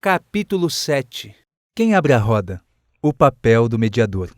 Capítulo 7. Quem abre a roda? O papel do mediador.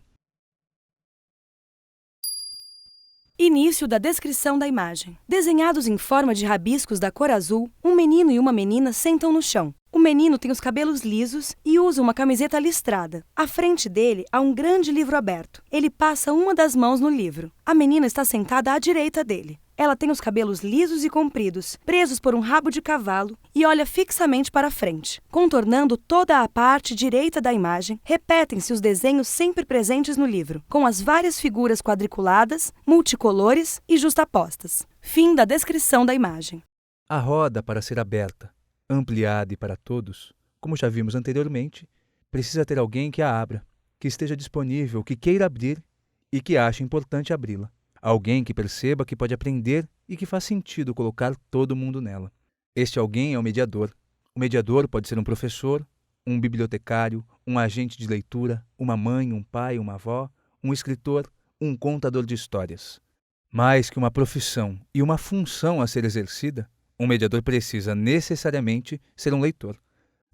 Início da descrição da imagem. Desenhados em forma de rabiscos da cor azul, um menino e uma menina sentam no chão. O menino tem os cabelos lisos e usa uma camiseta listrada. À frente dele há um grande livro aberto. Ele passa uma das mãos no livro. A menina está sentada à direita dele. Ela tem os cabelos lisos e compridos, presos por um rabo de cavalo, e olha fixamente para frente. Contornando toda a parte direita da imagem, repetem-se os desenhos sempre presentes no livro, com as várias figuras quadriculadas, multicolores e justapostas. Fim da descrição da imagem. A roda, para ser aberta, ampliada e para todos, como já vimos anteriormente, precisa ter alguém que a abra, que esteja disponível, que queira abrir e que ache importante abri-la. Alguém que perceba que pode aprender e que faz sentido colocar todo mundo nela. Este alguém é o mediador. O mediador pode ser um professor, um bibliotecário, um agente de leitura, uma mãe, um pai, uma avó, um escritor, um contador de histórias. Mais que uma profissão e uma função a ser exercida, um mediador precisa necessariamente ser um leitor.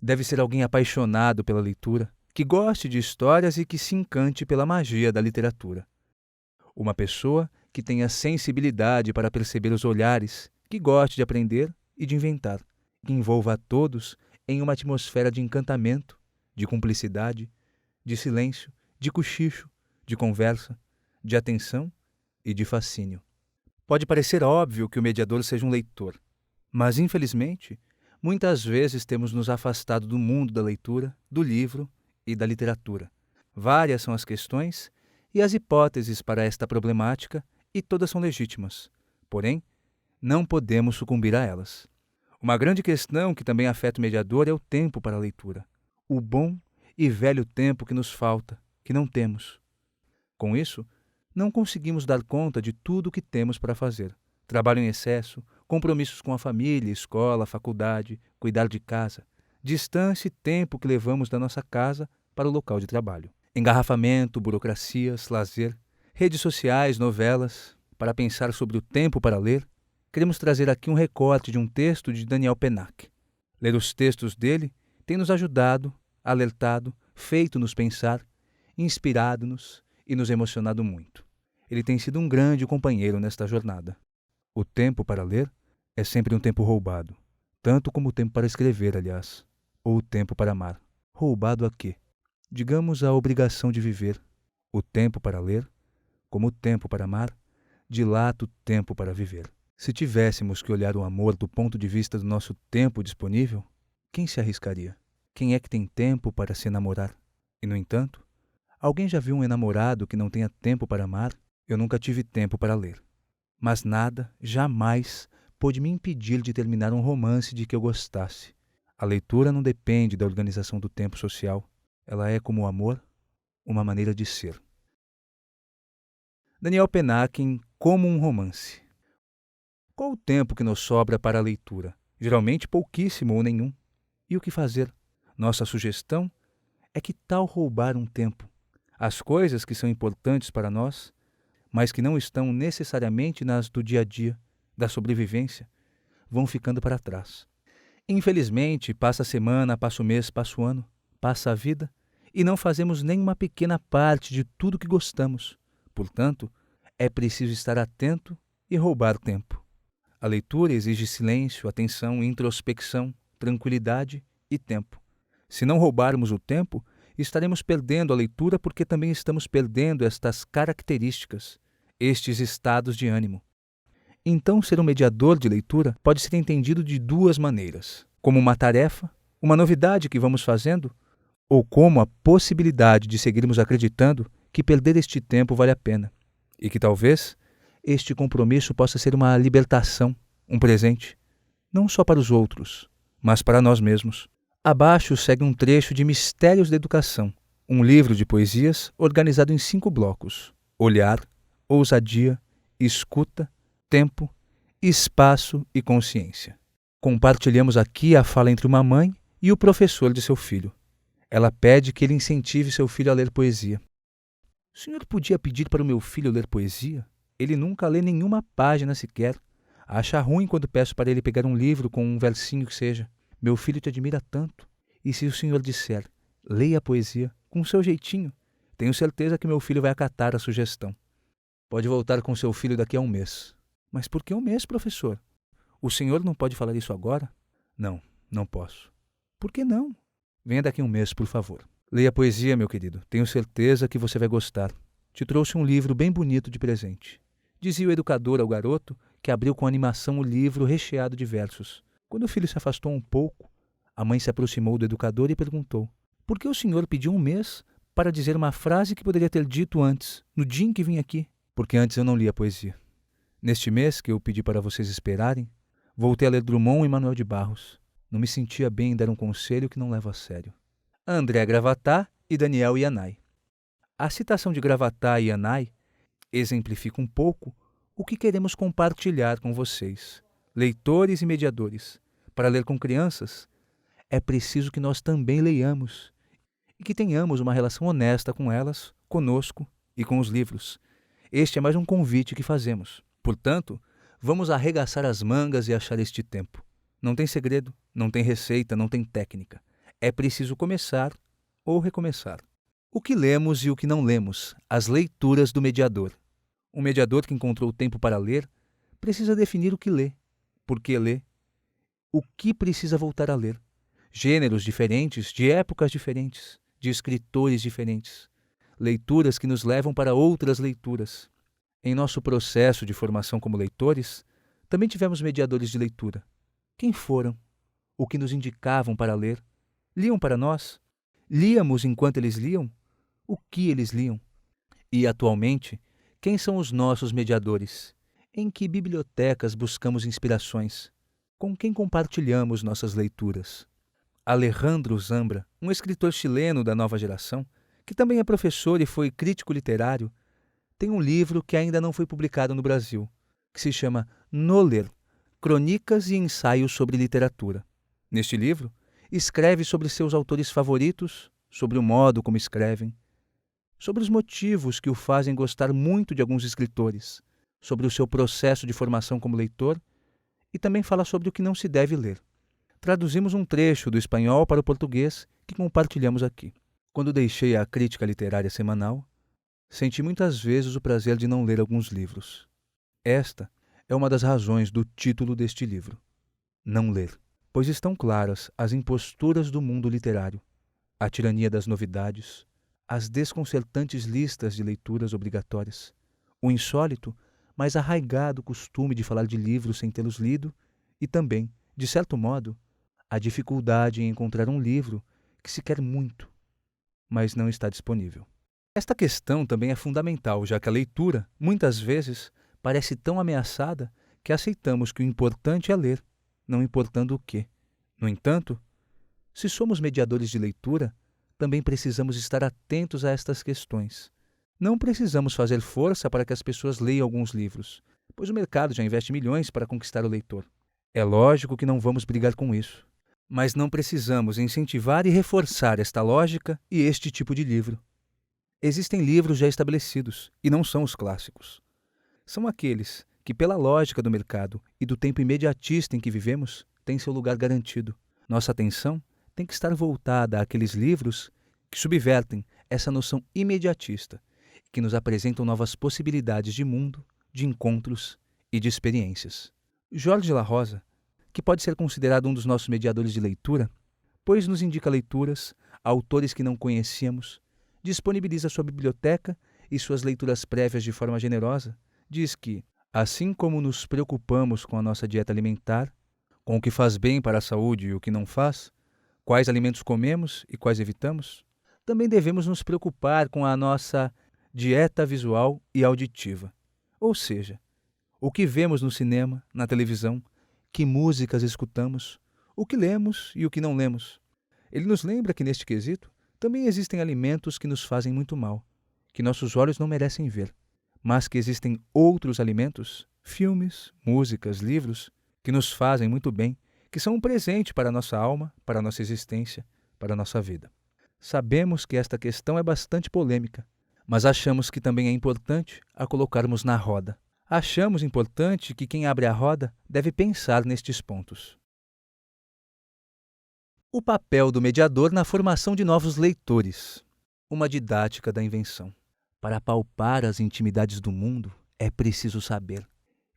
Deve ser alguém apaixonado pela leitura, que goste de histórias e que se encante pela magia da literatura. Uma pessoa que tenha sensibilidade para perceber os olhares, que goste de aprender e de inventar, que envolva a todos em uma atmosfera de encantamento, de cumplicidade, de silêncio, de cochicho, de conversa, de atenção e de fascínio. Pode parecer óbvio que o mediador seja um leitor, mas, infelizmente, muitas vezes temos nos afastado do mundo da leitura, do livro e da literatura. Várias são as questões e as hipóteses para esta problemática, e todas são legítimas. Porém, não podemos sucumbir a elas. Uma grande questão que também afeta o mediador é o tempo para a leitura. O bom e velho tempo que nos falta, que não temos. Com isso, não conseguimos dar conta de tudo o que temos para fazer. Trabalho em excesso, compromissos com a família, escola, faculdade, cuidar de casa, distância e tempo que levamos da nossa casa para o local de trabalho. Engarrafamento, burocracias, lazer, redes sociais, novelas. Para pensar sobre o tempo para ler, queremos trazer aqui um recorte de um texto de Daniel Pennac. Ler os textos dele tem nos ajudado, alertado, feito-nos pensar, inspirado-nos e nos emocionado muito. Ele tem sido um grande companheiro nesta jornada. O tempo para ler é sempre um tempo roubado, tanto como o tempo para escrever, aliás, ou o tempo para amar. Roubado a quê? Digamos a obrigação de viver. O tempo para ler, como o tempo para amar, dilata o tempo para viver. Se tivéssemos que olhar o amor do ponto de vista do nosso tempo disponível, quem se arriscaria? Quem é que tem tempo para se enamorar? E, no entanto, alguém já viu um enamorado que não tenha tempo para amar? Eu nunca tive tempo para ler. Mas nada, jamais, pôde me impedir de terminar um romance de que eu gostasse. A leitura não depende da organização do tempo social. Ela é, como o amor, uma maneira de ser. Daniel Pennac em Como um Romance. Qual o tempo que nos sobra para a leitura? Geralmente pouquíssimo ou nenhum. E o que fazer? Nossa sugestão é que tal roubar um tempo? As coisas que são importantes para nós, mas que não estão necessariamente nas do dia a dia, da sobrevivência, vão ficando para trás. Infelizmente, passa a semana, passa o mês, passa o ano, passa a vida, e não fazemos nem uma pequena parte de tudo que gostamos. Portanto, é preciso estar atento e roubar tempo. A leitura exige silêncio, atenção, introspecção, tranquilidade e tempo. Se não roubarmos o tempo, estaremos perdendo a leitura porque também estamos perdendo estas características, estes estados de ânimo. Então, ser um mediador de leitura pode ser entendido de duas maneiras: como uma tarefa, uma novidade que vamos fazendo, ou como a possibilidade de seguirmos acreditando que perder este tempo vale a pena, e que talvez este compromisso possa ser uma libertação, um presente, não só para os outros, mas para nós mesmos. Abaixo segue um trecho de Mistérios da Educação, um livro de poesias organizado em 5 blocos: olhar, ousadia, escuta, tempo, espaço e consciência. Compartilhamos aqui a fala entre uma mãe e o professor de seu filho. Ela pede que ele incentive seu filho a ler poesia. O senhor podia pedir para o meu filho ler poesia? Ele nunca lê nenhuma página sequer. Acha ruim quando peço para ele pegar um livro com um versinho que seja. Meu filho te admira tanto. E se o senhor disser, leia a poesia com o seu jeitinho, tenho certeza que meu filho vai acatar a sugestão. Pode voltar com seu filho daqui a um mês. Mas por que um mês, professor? O senhor não pode falar isso agora? Não, não posso. Por que não? Venha daqui a um mês, por favor. Leia a poesia, meu querido. Tenho certeza que você vai gostar. Te trouxe um livro bem bonito de presente. Dizia o educador ao garoto, que abriu com animação o livro recheado de versos. Quando o filho se afastou um pouco, a mãe se aproximou do educador e perguntou: por que o senhor pediu um mês para dizer uma frase que poderia ter dito antes, no dia em que vim aqui? Porque antes eu não li a poesia. Neste mês que eu pedi para vocês esperarem, voltei a ler Drummond e Manuel de Barros. Não me sentia bem em dar um conselho que não levo a sério. André Gravatá e Daniel Yanai. A citação de Gravatá e Yanai exemplifica um pouco o que queremos compartilhar com vocês, leitores e mediadores. Para ler com crianças, é preciso que nós também leiamos e que tenhamos uma relação honesta com elas, conosco e com os livros. Este é mais um convite que fazemos. Portanto, vamos arregaçar as mangas e achar este tempo. Não tem segredo, não tem receita, não tem técnica. É preciso começar ou recomeçar. O que lemos e o que não lemos, as leituras do mediador. Um mediador que encontrou tempo para ler precisa definir o que lê, por que lê, o que precisa voltar a ler. Gêneros diferentes, de épocas diferentes, de escritores diferentes. Leituras que nos levam para outras leituras. Em nosso processo de formação como leitores, também tivemos mediadores de leitura. Quem foram? O que nos indicavam para ler? Liam para nós? Líamos enquanto eles liam? O que eles liam? E, atualmente, quem são os nossos mediadores? Em que bibliotecas buscamos inspirações? Com quem compartilhamos nossas leituras? Alejandro Zambra, um escritor chileno da nova geração, que também é professor e foi crítico literário, tem um livro que ainda não foi publicado no Brasil, que se chama No Ler, Crônicas e Ensaios sobre Literatura. Neste livro, escreve sobre seus autores favoritos, sobre o modo como escrevem, sobre os motivos que o fazem gostar muito de alguns escritores, sobre o seu processo de formação como leitor e também fala sobre o que não se deve ler. Traduzimos um trecho do espanhol para o português que compartilhamos aqui. Quando deixei a crítica literária semanal, senti muitas vezes o prazer de não ler alguns livros. Esta é uma das razões do título deste livro. Não ler. Pois estão claras as imposturas do mundo literário, a tirania das novidades, as desconcertantes listas de leituras obrigatórias, o insólito, mas arraigado costume de falar de livros sem tê-los lido e também, de certo modo, a dificuldade em encontrar um livro que se quer muito, mas não está disponível. Esta questão também é fundamental, já que a leitura, muitas vezes, parece tão ameaçada que aceitamos que o importante é ler, não importando o quê. No entanto, se somos mediadores de leitura, também precisamos estar atentos a estas questões. Não precisamos fazer força para que as pessoas leiam alguns livros, pois o mercado já investe milhões para conquistar o leitor. É lógico que não vamos brigar com isso, mas não precisamos incentivar e reforçar esta lógica e este tipo de livro. Existem livros já estabelecidos, e não são os clássicos. São aqueles que, pela lógica do mercado e do tempo imediatista em que vivemos, têm seu lugar garantido. Nossa atenção tem que estar voltada àqueles livros que subvertem essa noção imediatista, que nos apresentam novas possibilidades de mundo, de encontros e de experiências. Jorge La Rosa, que pode ser considerado um dos nossos mediadores de leitura, pois nos indica leituras, autores que não conhecíamos, disponibiliza sua biblioteca e suas leituras prévias de forma generosa, diz que, assim como nos preocupamos com a nossa dieta alimentar, com o que faz bem para a saúde e o que não faz, quais alimentos comemos e quais evitamos, também devemos nos preocupar com a nossa dieta visual e auditiva, ou seja, o que vemos no cinema, na televisão, que músicas escutamos, o que lemos e o que não lemos. Ele nos lembra que, neste quesito, também existem alimentos que nos fazem muito mal, que nossos olhos não merecem ver, mas que existem outros alimentos, filmes, músicas, livros, que nos fazem muito bem, que são um presente para a nossa alma, para a nossa existência, para a nossa vida. Sabemos que esta questão é bastante polêmica, mas achamos que também é importante a colocarmos na roda. Achamos importante que quem abre a roda deve pensar nestes pontos. O papel do mediador na formação de novos leitores. Uma didática da invenção. Para palpar as intimidades do mundo, é preciso saber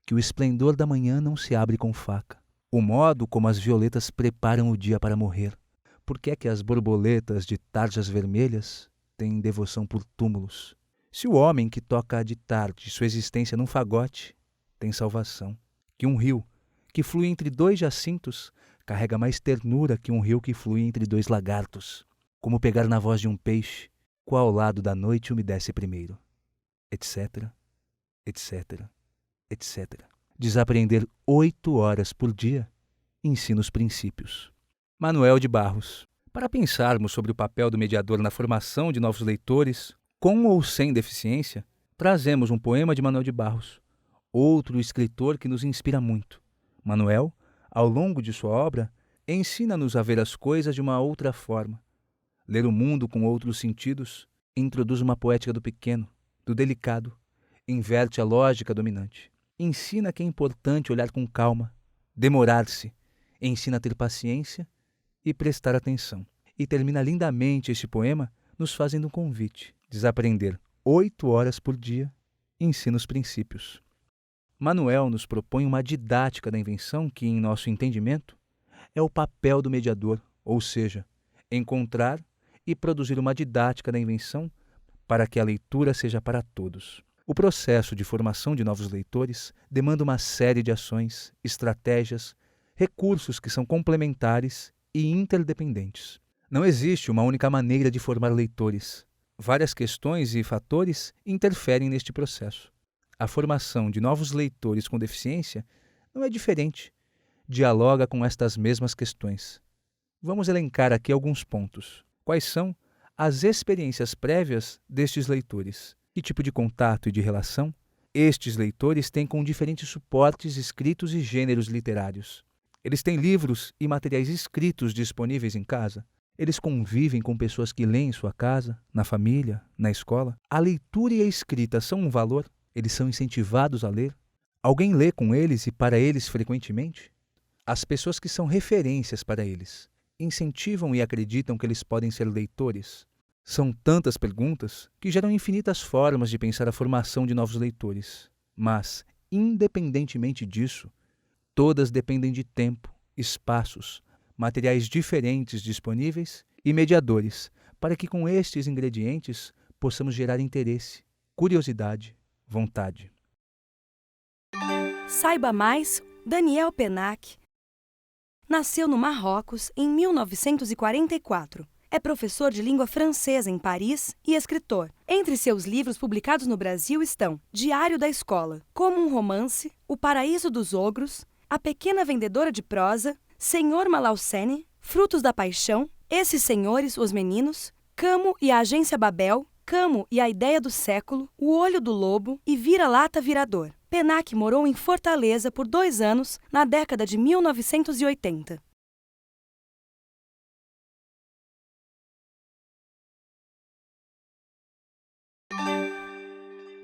que o esplendor da manhã não se abre com faca. O modo como as violetas preparam o dia para morrer. Por que é que as borboletas de tarjas vermelhas têm devoção por túmulos? Se o homem que toca de tarde sua existência num fagote tem salvação. Que um rio que flui entre dois jacintos carrega mais ternura que um rio que flui entre dois lagartos. Como pegar na voz de um peixe, qual lado da noite umedece primeiro, etc, etc, etc. Desaprender 8 horas por dia ensina os princípios. Manuel de Barros. Para pensarmos sobre o papel do mediador na formação de novos leitores, com ou sem deficiência, trazemos um poema de Manuel de Barros, outro escritor que nos inspira muito. Manuel, ao longo de sua obra, ensina-nos a ver as coisas de uma outra forma, ler o mundo com outros sentidos, introduz uma poética do pequeno, do delicado, inverte a lógica dominante. Ensina que é importante olhar com calma, demorar-se, ensina a ter paciência e prestar atenção. E termina lindamente este poema nos fazendo um convite: desaprender 8 horas por dia ensina os princípios. Manuel nos propõe uma didática da invenção que, em nosso entendimento, é o papel do mediador, ou seja, encontrar e produzir uma didática da invenção para que a leitura seja para todos. O processo de formação de novos leitores demanda uma série de ações, estratégias, recursos que são complementares e interdependentes. Não existe uma única maneira de formar leitores. Várias questões e fatores interferem neste processo. A formação de novos leitores com deficiência não é diferente. Dialoga com estas mesmas questões. Vamos elencar aqui alguns pontos. Quais são as experiências prévias destes leitores? Que tipo de contato e de relação estes leitores têm com diferentes suportes escritos e gêneros literários? Eles têm livros e materiais escritos disponíveis em casa? Eles convivem com pessoas que leem em sua casa, na família, na escola? A leitura e a escrita são um valor? Eles são incentivados a ler? Alguém lê com eles e para eles frequentemente? As pessoas que são referências para eles incentivam e acreditam que eles podem ser leitores? São tantas perguntas que geram infinitas formas de pensar a formação de novos leitores. Mas, independentemente disso, todas dependem de tempo, espaços, materiais diferentes disponíveis e mediadores, para que com estes ingredientes possamos gerar interesse, curiosidade, vontade. Saiba mais, Daniel Pennac nasceu no Marrocos em 1944. É professor de língua francesa em Paris e escritor. Entre seus livros publicados no Brasil estão Diário da Escola, Como um Romance, O Paraíso dos Ogros, A Pequena Vendedora de Prosa, Senhor Malaucene, Frutos da Paixão, Esses Senhores, os Meninos, Camo e a Agência Babel, Camo e a Ideia do Século, O Olho do Lobo e Vira-Lata Virador. Pennac morou em Fortaleza por 2 anos na década de 1980.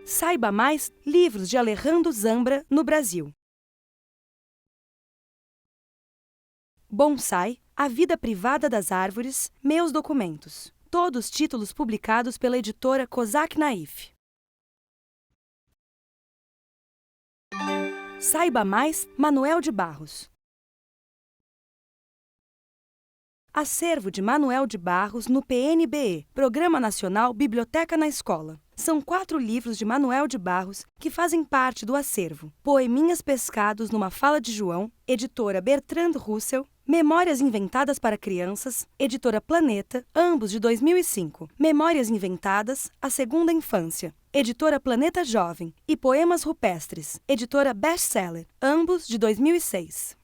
Saiba mais livros de Alejandro Zambra no Brasil. Bonsai, A Vida Privada das Árvores, Meus Documentos. Todos títulos publicados pela editora Kozak Naif. Saiba mais, Manuel de Barros. Acervo de Manuel de Barros no PNBE, Programa Nacional Biblioteca na Escola. São 4 livros de Manuel de Barros que fazem parte do acervo. Poeminhas Pescados numa Fala de João, editora Bertrand Russell. Memórias Inventadas para Crianças, editora Planeta, ambos de 2005. Memórias Inventadas, A Segunda Infância, editora Planeta Jovem. E Poemas Rupestres, editora Bestseller, ambos de 2006.